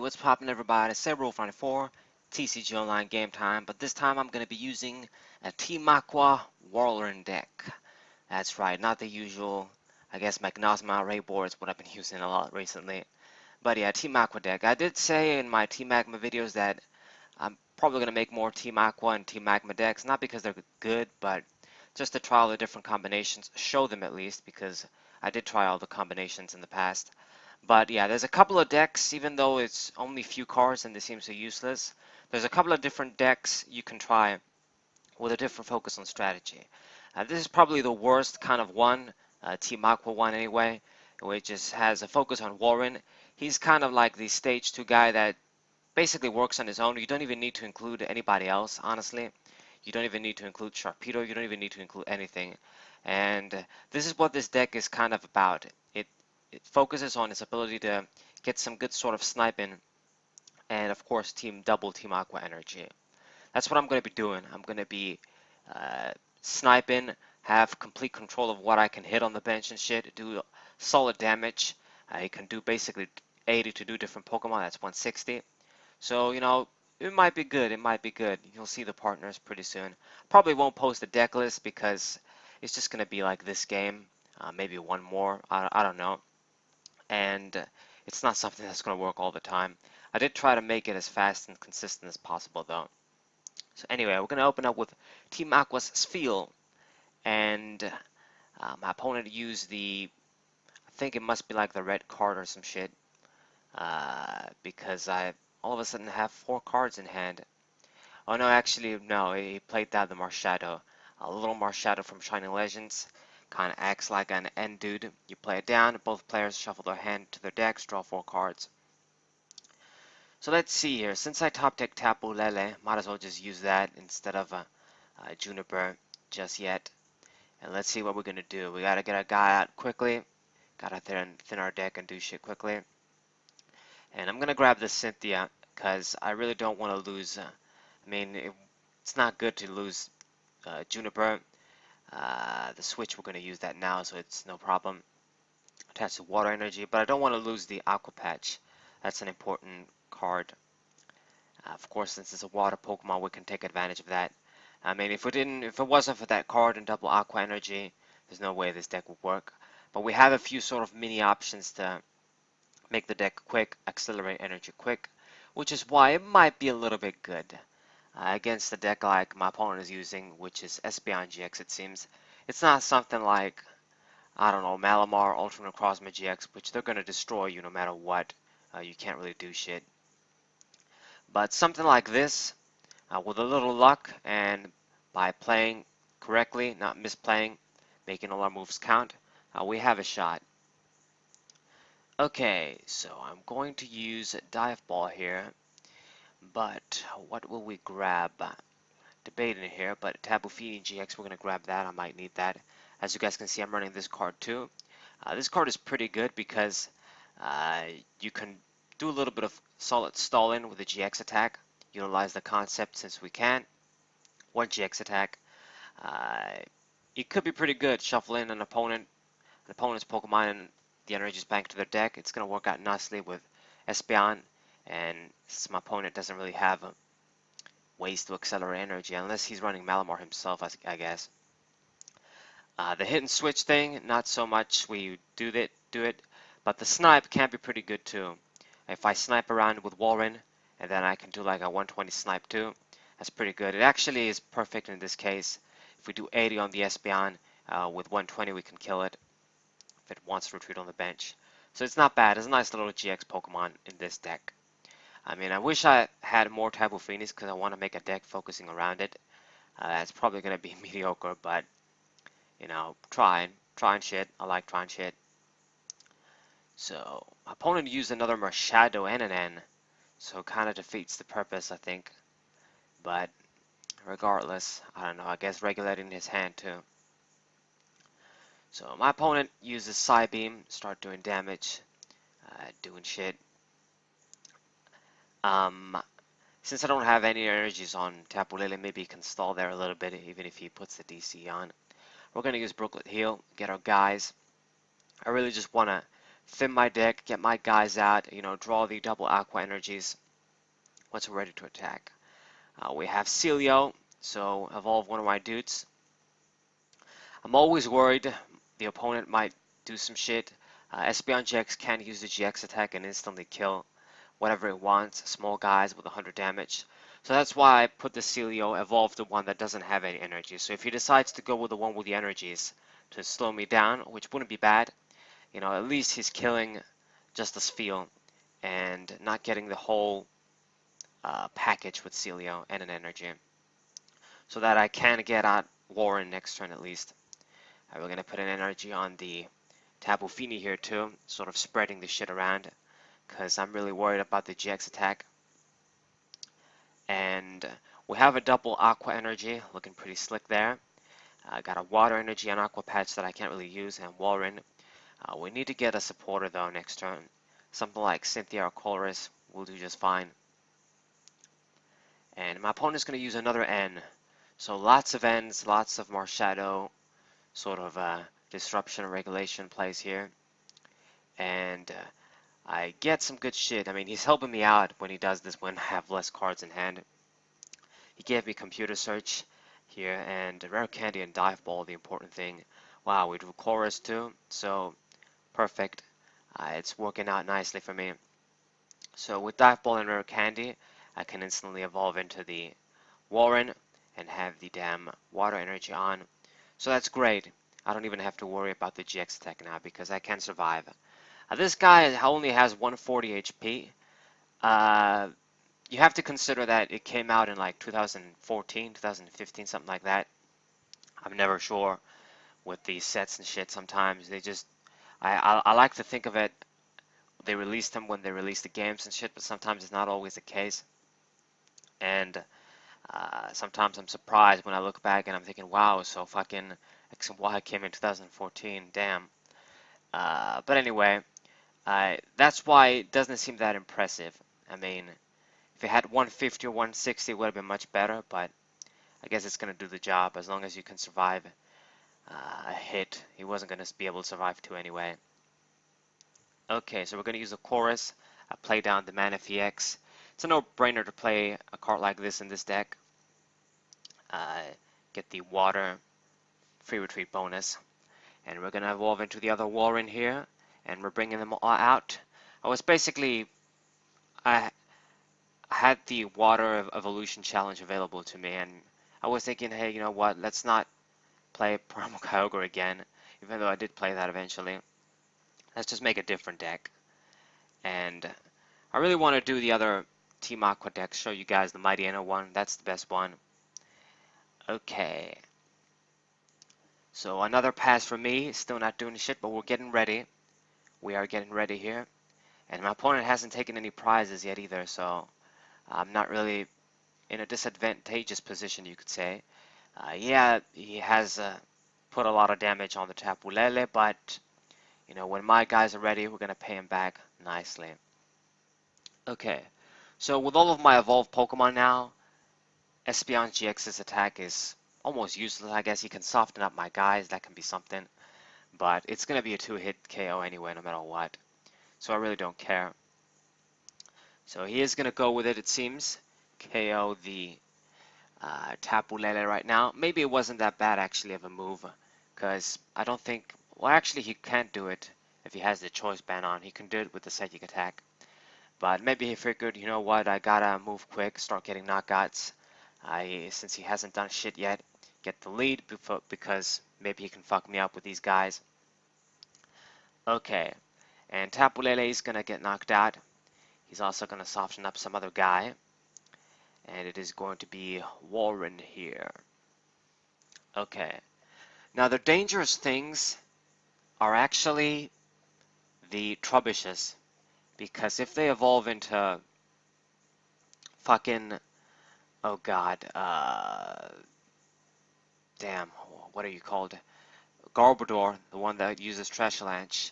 what's poppin' everybody? It's Walrein TCG Online Game Time, but this time I'm going to be using a Team Aqua Walrein deck. That's right, not the usual, I guess, Magnosma array board is what I've been using a lot recently. But yeah, Team Aqua deck. I did say in my Team Magma videos that I'm probably going to make more Team Aqua and Team Magma decks, not because they're good, but just to try all the different combinations, show them at least, because I did try all the combinations in the past. But yeah, there's a couple of decks, even though it's only few cards and they seem so useless. There's a couple of different decks you can try with a different focus on strategy. This is probably the worst kind of one, Team Aqua one anyway, which just has a focus on Walrein. He's kind of like the stage 2 guy that basically works on his own. You don't even need to include anybody else, honestly. You don't even need to include Sharpedo. You don't even need to include anything. And this is what this deck is kind of about. It focuses on its ability to get some good sort of sniping and, of course, double Team Aqua energy. That's what I'm going to be doing. I'm going to be sniping, have complete control of what I can hit on the bench and shit, do solid damage. I can do basically 80 to do different Pokemon. That's 160. So, you know, it might be good. It might be good. You'll see the partners pretty soon. Probably won't post a deck list because it's just going to be like this game. Maybe one more. I don't know. And it's not something that's going to work all the time. I did try to make it as fast and consistent as possible, though. So anyway, we're going to open up with Team Aqua's Espeon. And my opponent used I think it must be like the red card or some shit. Because I all of a sudden have 4 cards in hand. Oh no, actually no, he played down the Marshadow. A little Marshadow from Shining Legends. Kind of acts like an end dude. You play it down, both players shuffle their hand to their decks, draw 4 cards. So let's see here. Since I top deck Tapu Lele, might as well just use that instead of Juniper just yet. And let's see what we're going to do. We got to get our guy out quickly. Got to thin our deck and do shit quickly. And I'm going to grab the Cynthia because I really don't want to lose. I mean, it's not good to lose Juniper. The switch, we're going to use that now, so it's no problem. Attached to water energy, but I don't want to lose the Aqua Patch. That's an important card. Of course, since it's a water Pokemon, we can take advantage of that. I mean, if it wasn't for that card and double Aqua energy, there's no way this deck would work. But we have a few sort of mini options to make the deck quick, accelerate energy quick, which is why it might be a little bit good. Against a deck like my opponent is using, which is Espeon GX, it seems. It's not something like, I don't know, Malamar, Ultra Necrozma GX, which they're going to destroy you no matter what. You can't really do shit. But something like this, with a little luck and by playing correctly, not misplaying, making all our moves count, we have a shot. Okay, so I'm going to use Dive Ball here. But what will we grab? Debating here, but Tapu Fini GX, we're going to grab that. I might need that. As you guys can see, I'm running this card too. This card is pretty good because you can do a little bit of solid stalling with the GX attack. Utilize the concept since we can. One GX attack. It could be pretty good. Shuffle in an opponent's Pokemon and the energy is back to their deck. It's going to work out nicely with Espeon. And since my opponent doesn't really have ways to accelerate energy, unless he's running Malamar himself, I guess. The hit and switch thing, not so much. We do it, but the snipe can be pretty good too. If I snipe around with Walrein, and then I can do like a 120 snipe too, that's pretty good. It actually is perfect in this case. If we do 80 on the Espeon, with 120 we can kill it if it wants to retreat on the bench. So it's not bad. It's a nice little GX Pokemon in this deck. I mean, I wish I had more Tapu Finis because I want to make a deck focusing around it. It's probably going to be mediocre, but, you know, trying shit. I like trying shit. So, my opponent used another Marshadow and an N, so it kind of defeats the purpose, I think. But, regardless, I don't know, I guess regulating his hand too. So, my opponent uses Psybeam, start doing damage, doing shit. Since I don't have any energies on Tapu Lele, maybe he can stall there a little bit, even if he puts the DC on. We're going to use Brooklet Heal, get our guys. I really just want to thin my deck, get my guys out, you know, draw the double Aqua energies once we're ready to attack. We have Celio, so evolve one of my dudes. I'm always worried the opponent might do some shit. Espeon GX can use the GX attack and instantly kill whatever it wants, small guys with 100 damage. So that's why I put the Celio, evolve the one that doesn't have any energy. So if he decides to go with the one with the energies to slow me down, which wouldn't be bad, you know, at least he's killing just the feel and not getting the whole package with Celio and an energy. So that I can get out Walrein next turn at least. We're going to put an energy on the Tapu Fini here too, sort of spreading the shit around because I'm really worried about the GX attack. And we have a double Aqua energy, looking pretty slick there. I got a Water energy and Aqua patch that I can't really use, and Walrein. We need to get a supporter though next turn. Something like Cynthia or Colress will do just fine. And my opponent's going to use another N. So lots of Ns, lots of Marshadow, sort of disruption and regulation plays here. And I get some good shit. I mean, he's helping me out when he does this when I have less cards in hand. He gave me computer search here and rare candy and dive ball, the important thing. Wow, we drew chorus too, so perfect. It's working out nicely for me. So with dive ball and rare candy, I can instantly evolve into the Walrein and have the damn water energy on. So that's great. I don't even have to worry about the GX attack now because I can survive. This guy only has 140 HP. You have to consider that it came out in like 2014, 2015, something like that. I'm never sure with these sets and shit. Sometimes they just, I like to think of it, they release them when they release the games and shit, but sometimes it's not always the case. And sometimes I'm surprised when I look back and I'm thinking, wow, so fucking X and Y came in 2014, damn. But anyway, that's why it doesn't seem that impressive. I mean, if it had 150 or 160, it would have been much better, but I guess it's going to do the job as long as you can survive a hit. He wasn't going to be able to survive two anyway. Okay, so we're going to use a chorus, play down the Manaphy X. It's a no-brainer to play a card like this in this deck. Get the water free retreat bonus. And we're going to evolve into the other Walrein here, and we're bringing them all out. I was basically, I had the water evolution challenge available to me, and I was thinking, hey, you know what, let's not play Primal Kyogre again, even though I did play that eventually. Let's just make a different deck. And I really want to do the other Team Aqua deck, show you guys the Mighty Inno one. That's the best one. Okay. So another pass for me. Still not doing shit, but we're getting ready. We are getting ready here. And my opponent hasn't taken any prizes yet either, so I'm not really in a disadvantageous position, you could say. Yeah, he has put a lot of damage on the Tapu Lele, but you know, when my guys are ready, we're gonna pay him back nicely. Okay, so with all of my evolved Pokemon now, Espeon GX's attack is almost useless. I guess he can soften up my guys, that can be something, but it's gonna be a two-hit KO anyway, no matter what. So I really don't care. So he is gonna go with it, it seems. KO the Tapu Lele right now. Maybe it wasn't that bad actually of a move, because I don't think, well actually he can't do it if he has the choice ban on. He can do it with the psychic attack. But maybe he figured, you know what, I gotta move quick, start getting knockouts. Since he hasn't done shit yet, get the lead because maybe he can fuck me up with these guys. Okay, and Tapu Lele is gonna get knocked out. He's also gonna soften up some other guy. And it is going to be Walrein here. Okay. Now the dangerous things are actually the Trubbishes, because if they evolve into fucking, oh god, damn, what are you called? Garbodor, the one that uses Trash Launch.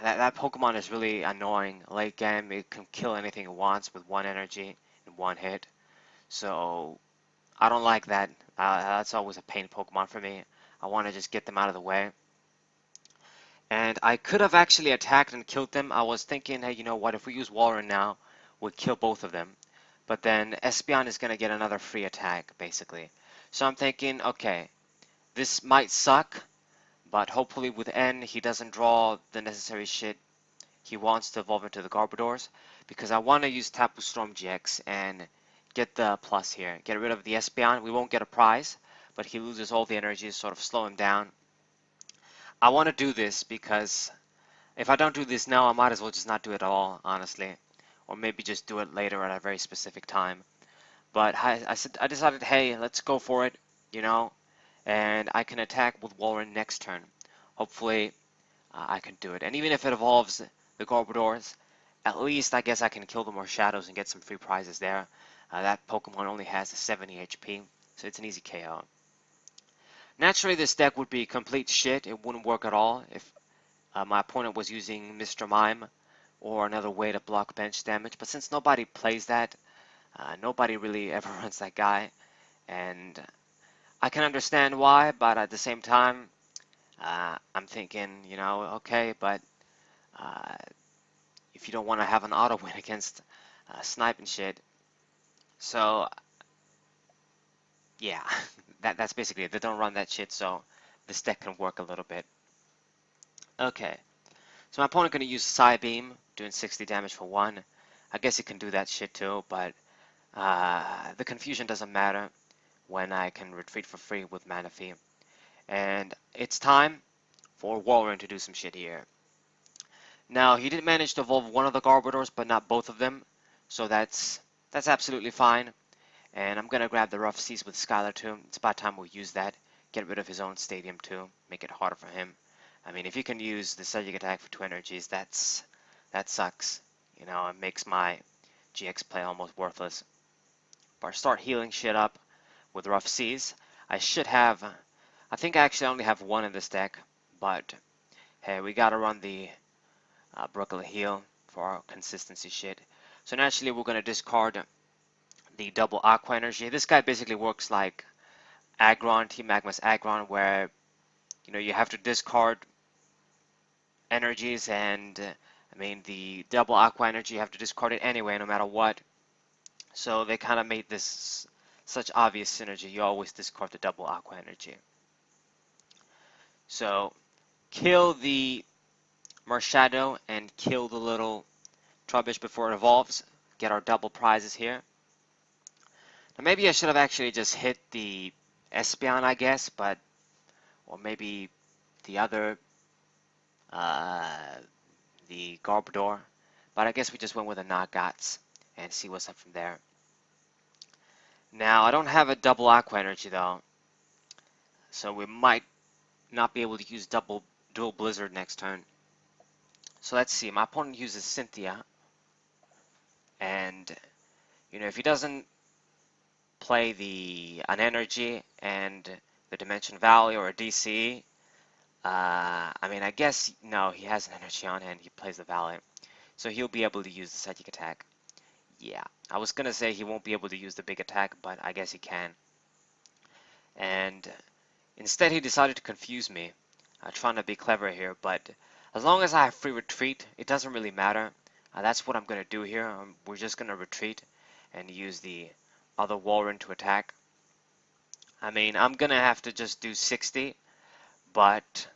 That Pokemon is really annoying. Late game, it can kill anything it wants with one energy in one hit. So I don't like that. That's always a pain Pokemon for me. I want to just get them out of the way. And I could have actually attacked and killed them. I was thinking, hey, you know what, if we use Walrein now, we'll kill both of them. But then Espeon is going to get another free attack, basically. So I'm thinking, okay, this might suck, but hopefully with N, he doesn't draw the necessary shit he wants to evolve into the Garbodors, because I want to use Tapu Storm GX and get the plus here. Get rid of the Espeon. We won't get a prize, but he loses all the energy, sort of slow him down. I want to do this because if I don't do this now, I might as well just not do it at all, honestly. Or maybe just do it later at a very specific time. But I decided, hey, let's go for it, you know, and I can attack with Walrein next turn. Hopefully, I can do it. And even if it evolves the Garbodors, at least I guess I can kill the more shadows and get some free prizes there. That Pokemon only has a 70 HP, so it's an easy KO. Naturally, this deck would be complete shit. It wouldn't work at all if my opponent was using Mr. Mime or another way to block bench damage. But since nobody plays that, nobody really ever runs that guy. And I can understand why, but at the same time, I'm thinking, you know, okay, but uh, if you don't want to have an auto win against snipe and shit. So yeah, that's basically it. They don't run that shit, so this deck can work a little bit. Okay, so my opponent gonna use Psybeam, doing 60 damage for one. I guess he can do that shit too, but the confusion doesn't matter when I can retreat for free with Manaphy. And it's time for Walrein to do some shit here. Now, he did manage to evolve one of the Garbodors, but not both of them, so that's absolutely fine. And I'm gonna grab the Rough Seas with Skylar too. It's about time we use that. Get rid of his own stadium too. Make it harder for him. I mean, if you can use the Psychic Attack for 2 energies, that sucks. You know, it makes my GX play almost worthless. But I start healing shit up with Rough Seas. I should have, I think I actually only have one in this deck, but hey, we gotta run the Brooklet Heal for our consistency shit. So naturally, we're gonna discard the double Aqua energy. This guy basically works like Aggron, Team Magma's Aggron, where you know you have to discard energies, and I mean the double Aqua energy you have to discard it anyway, no matter what. So they kind of made this such obvious synergy. You always discard the double Aqua energy. So kill the Marshadow and kill the little Trubbish before it evolves. Get our double prizes here. Now maybe I should have actually just hit the Espeon, I guess, but or maybe the other, the Garbodor. But I guess we just went with the Nagats and see what's up from there. Now I don't have a double Aqua Energy though, so we might not be able to use dual Blizzard next turn. So let's see. My opponent uses Cynthia, and you know if he doesn't play an energy and the Dimension Valley or a DC, I mean, I guess, no, he has an energy on hand. He plays the Valley. So he'll be able to use the Psychic Attack. Yeah, I was going to say he won't be able to use the big attack, but I guess he can. And instead he decided to confuse me. Trying to be clever here, but as long as I have free retreat, it doesn't really matter. That's what I'm going to do here. We're just going to retreat and use the other Walrein to attack. I mean, I'm going to have to just do 60, but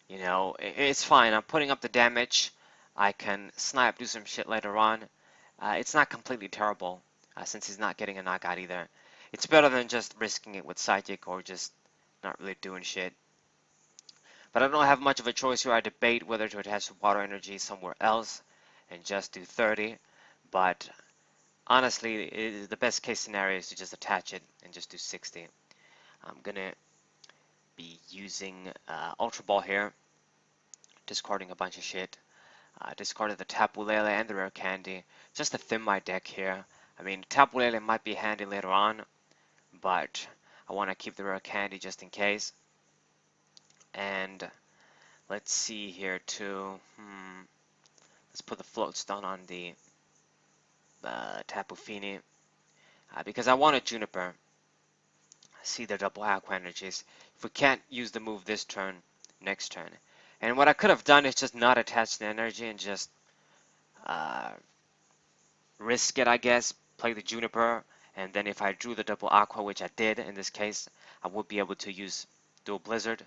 you know, it's fine. I'm putting up the damage. I can snipe, do some shit later on. It's not completely terrible, since he's not getting a knockout either. It's better than just risking it with Psychic or just not really doing shit. But I don't have much of a choice here. I debate whether to attach water energy somewhere else and just do 30. But honestly, the best case scenario is to just attach it and just do 60. I'm going to be using Ultra Ball here, discarding a bunch of shit. Discarded the Tapu Lele and the Rare Candy, just to thin my deck here. I mean, Tapu Lele might be handy later on, but I want to keep the Rare Candy just in case. And let's see here too. Let's put the Float Stone on the Tapu Fini, because I want a Juniper. See the double Aqua energies. If we can't use the move this turn, next turn. And what I could have done is just not attach the energy and just uh, risk it, I guess, play the Juniper, and then if I drew the double Aqua, which I did in this case, I would be able to use dual Blizzard.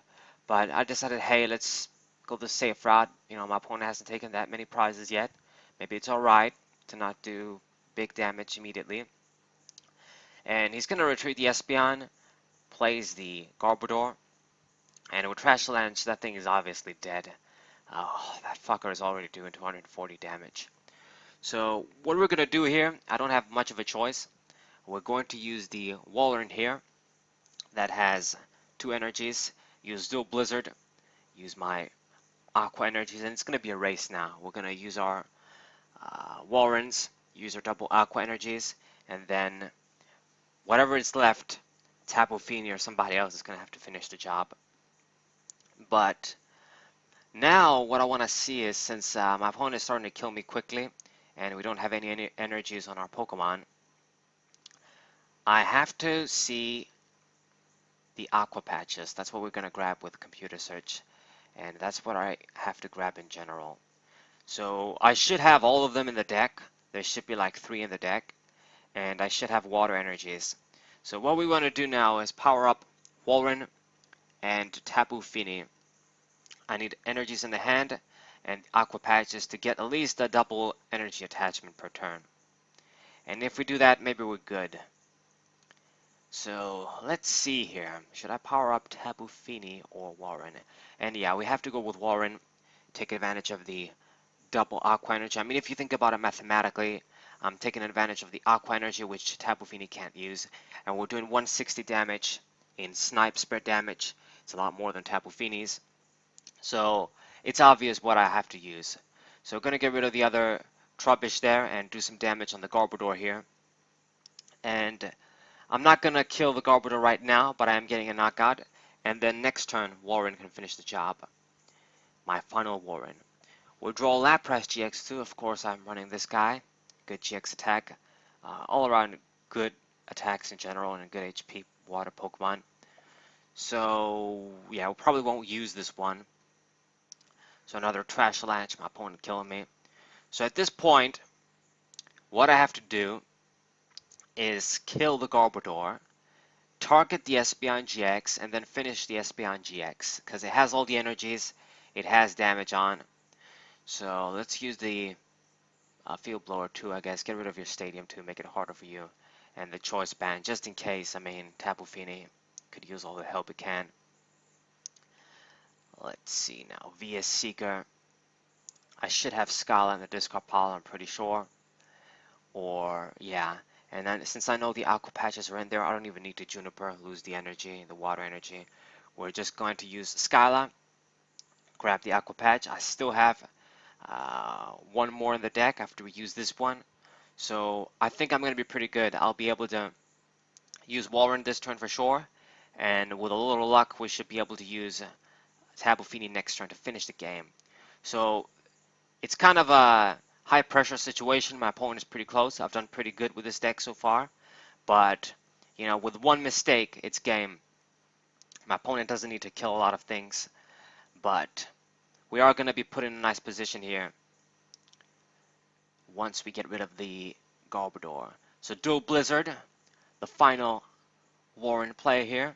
But I decided, hey, let's go the safe route. You know, my opponent hasn't taken that many prizes yet. Maybe it's alright to not do big damage immediately. And he's going to retreat the Espeon, plays the Garbodor, and with Trash Lance, that thing is obviously dead. Oh, that fucker is already doing 240 damage. So what we're going to do here, I don't have much of a choice. We're going to use the Walrein here that has 2 energies. Use Dual Blizzard, use my Aqua energies, and it's going to be a race now. We're going to use our Walreins, use our double Aqua energies, and then whatever is left, Tapu Fini or somebody else is going to have to finish the job. But now what I want to see is, since my opponent is starting to kill me quickly, and we don't have any energies on our Pokemon, I have to see the Aqua patches. That's what we're going to grab with computer search, and that's what I have to grab in general. So I should have all of them in the deck. There should be like 3 in the deck, and I should have water energies. So what we want to do now is power up Walrein and Tapu Fini. I need energies in the hand and Aqua patches to get at least a double energy attachment per turn. And if we do that, maybe we're good. So let's see here. Should I power up Tapu Fini or Walrein? And yeah, we have to go with Walrein. Take advantage of the double Aqua energy. I mean, if you think about it mathematically, I'm taking advantage of the Aqua energy, which Tapu Fini can't use. And we're doing 160 damage in snipe spread damage. It's a lot more than Tapu Fini's. So it's obvious what I have to use. So we're going to get rid of the other Trubbish there and do some damage on the Garbodor here. And I'm not going to kill the Garbodor right now, but I am getting a knockout. And then next turn, Walrein can finish the job. My final Walrein. We'll draw Lapras GX2. Of course, I'm running this guy. Good GX attack. All around good attacks in general and a good HP water Pokemon. So, yeah, we probably won't use this one. So another Trash Lance, my opponent killing me. So at this point, what I have to do is kill the Garbodor, target the Espeon GX, and then finish the Espeon GX, because it has all the energies, it has damage on. So let's use the Field Blower too, I guess. Get rid of your Stadium to make it harder for you. And the Choice Band, just in case. I mean, Tapu Fini could use all the help it can. Let's see now. VS Seeker. I should have Scala in the discard pile, I'm pretty sure. Or, yeah. And then since I know the Aqua patches are in there, I don't even need to Juniper, lose the energy, the water energy. We're just going to use Scala, grab the Aqua patch. I still have one more in the deck after we use this one. So I think I'm going to be pretty good. I'll be able to use Walrein this turn for sure. And with a little luck, we should be able to use Tapu Fini next turn to finish the game. So it's kind of a high pressure situation. My opponent is pretty close. I've done pretty good with this deck so far. But, you know, with one mistake, it's game. My opponent doesn't need to kill a lot of things. But we are going to be put in a nice position here once we get rid of the Garbodor. So Dual Blizzard, the final Walrein play here.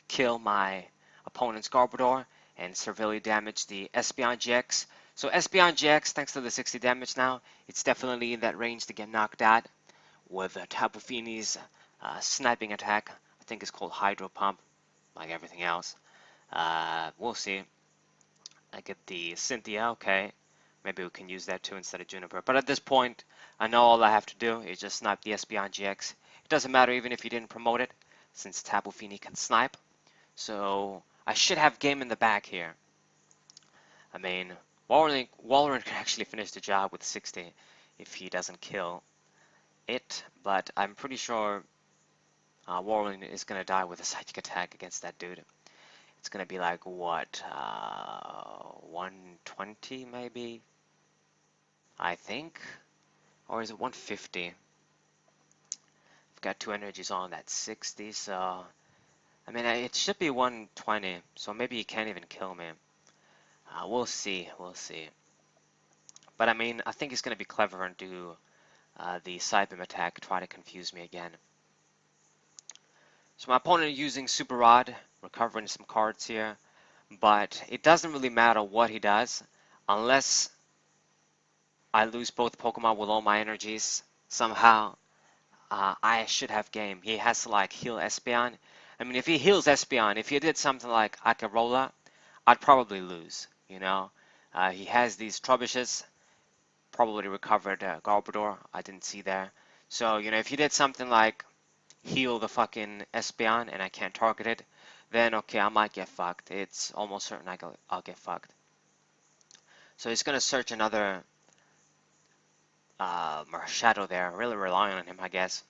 Kill my opponent's Garbodor and severely damage the Espeon GX. So Espeon GX, thanks to the 60 damage now, it's definitely in that range to get knocked out. With Tapu Fini's sniping attack, I think it's called Hydro Pump, like everything else. We'll see. I get the Cynthia, okay. Maybe we can use that too instead of Juniper. But at this point, I know all I have to do is just snipe the Espeon GX. It doesn't matter even if you didn't promote it, since Tapu Fini can snipe. So I should have game in the back here. I mean, Walrein can actually finish the job with 60 if he doesn't kill it, but I'm pretty sure Walrein is going to die with a psychic attack against that dude. It's going to be like, what, 120 maybe? I think? Or is it 150? I've got 2 energies on, that's 60, so... I mean, it should be 120, so maybe he can't even kill me. We'll see. We'll see. But I mean, I think he's going to be clever and do the side beam attack, try to confuse me again. So my opponent is using Super Rod, recovering some cards here. But it doesn't really matter what he does, unless I lose both Pokemon with all my energies somehow. I should have game. He has to like heal Espeon. I mean, if he heals Espeon, if he did something like Akarola, I'd probably lose. You know, he has these Trebuchets. Probably recovered Garbodor. I didn't see there. So you know, if he did something like heal the fucking Espeon and I can't target it, then okay, I might get fucked. It's almost certain I'll get fucked. So he's gonna search another Shadow there. Really relying on him, I guess.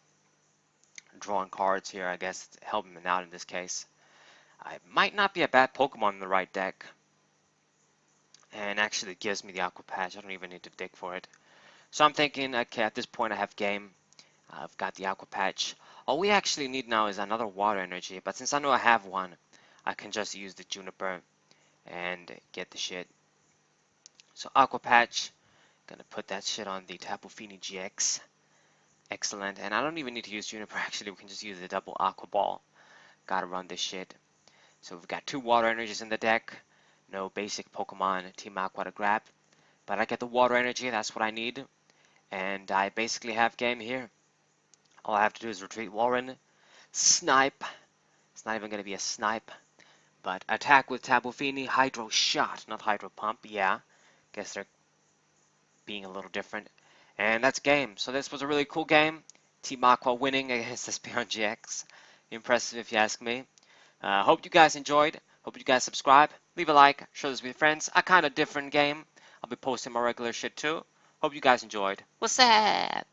Drawing cards here, I guess, helping him out in this case. It might not be a bad Pokemon in the right deck. And actually it gives me the Aqua Patch. I don't even need to dig for it. So I'm thinking, okay, at this point I have game. I've got the Aqua Patch. All we actually need now is another Water Energy. But since I know I have one, I can just use the Juniper and get the shit. So Aqua Patch. Gonna put that shit on the Tapu Fini GX. Excellent. And I don't even need to use Juniper. Actually, we can just use the double Aqua Ball. Gotta run this shit. So we've got 2 Water Energies in the deck. No basic Pokemon Team Aqua to grab. But I get the Water Energy. That's what I need. And I basically have game here. All I have to do is retreat Walrein. Snipe. It's not even going to be a snipe. But attack with Tapu Fini. Hydro Shot. Not Hydro Pump. Yeah. Guess they're being a little different. And that's game. So this was a really cool game. Team Aqua winning against Espeon GX. Impressive if you ask me. Hope you guys enjoyed. Hope you guys subscribe. Leave a like. Share this with your friends. A kind of different game. I'll be posting my regular shit too. Hope you guys enjoyed. What's up?